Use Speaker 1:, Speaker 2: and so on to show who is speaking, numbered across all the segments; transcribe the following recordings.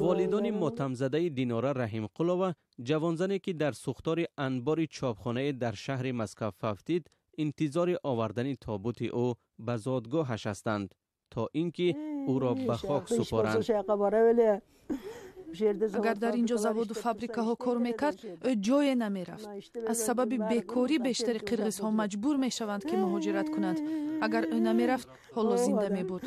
Speaker 1: والدان ماتم‌زده دینارا رحیم قلوه، جوانزنی که در سوختار انبار چاپخانه در شهر مسکو افتید، انتظار آوردن تابوت او به زادگاهش هستند تا اینکه او را به خاک سپارند.
Speaker 2: اگر در اینجا زواد و فابریکه ها کار میکرد جای نمیرفت. از سبب بیکاری بیشتر قرغیز ها مجبور میشوند که مهاجرت کنند. اگر او نمیرفت حالا زنده میبود.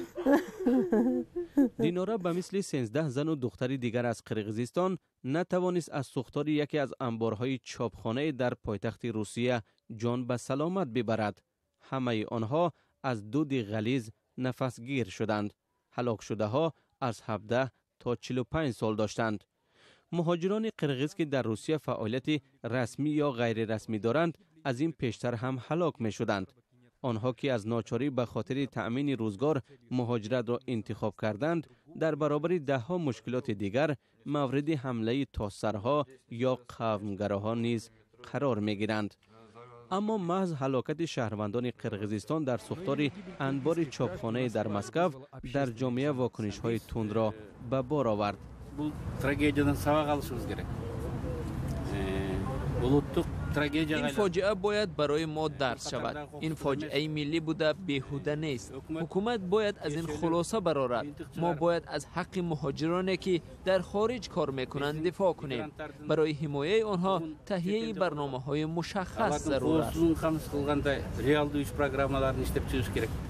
Speaker 1: دینارا به مثل 13 زن و دختر دیگر از قرغیزستان نتوانست از سوختار یکی از انبارهای چاپخانه در پایتخت روسیه جان به سلامت ببرد. همه آنها از دود غلیظ نفسگیر شدند. هلاک شده ها از 17 تا 45 سال داشتند. مهاجران قرغیز که در روسیه فعالیت رسمی یا غیر رسمی دارند از این پیشتر هم هلاک می شدند. آنها که از ناچاری به خاطر تأمین روزگار مهاجرت را انتخاب کردند در برابر دهها مشکلات دیگر مورد حمله تاسرها یا قومگراها نیز قرار می گیرند. اما محض هلاکت شهروندان قرغیزستان در سوختار انبار چاپخانه در مسکو در جامعه واکنش های تند را به بار آورد.
Speaker 3: این فاجعه باید برای ما درس شود. این فاجعه ملی بوده، بیهوده نیست. حکومت باید از این خلاصه برآورد. ما باید از حق مهاجرانی که در خارج کار میکنند دفاع کنیم. برای حمایت آنها تهیه برنامه‌های مشخص ضرور است.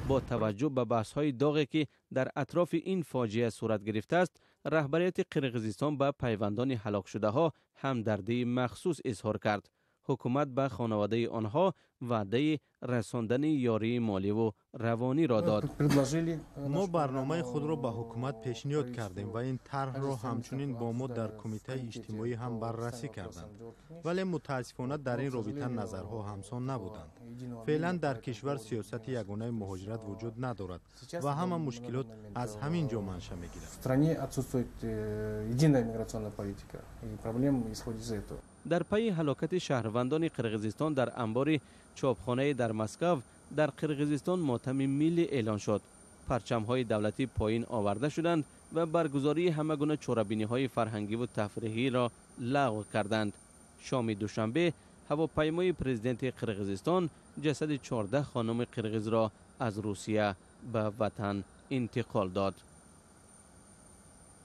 Speaker 1: با توجه به بحث‌های داغی که در اطراف این فاجعه صورت گرفته است، رهبریت قرغیزستان به پیوندان هلاک شده ها همدردی مخصوص اظهار کرد. حکومت به خانواده آنها وعده رساندن یاری مالی و روانی را داد.
Speaker 4: ما برنامه خود را به حکومت پیشنهاد کردیم و این طرح را همچنین با ما در کمیته اجتماعی هم بررسی کردند، ولی متاسفانه در این رابطه نظرها همسان نبودند. فعلا در کشور سیاست یگانه مهاجرت وجود ندارد و همه مشکلات از همین جا منشأ میگیرد.
Speaker 1: در پی هلاکت شهروندان قرغیزستان در انبار چاپخانه در مسکو در قرغیزستان ماتم ملی اعلان شد. پرچم‌های دولتی پایین آورده شدند و برگزاری همه گونه چهاربینی‌های فرهنگی و تفریحی را لغو کردند. شام دوشنبه هواپیمای پرزیدنت قرغیزستان جسد 14 خانم قرغیز را از روسیه به وطن انتقال داد.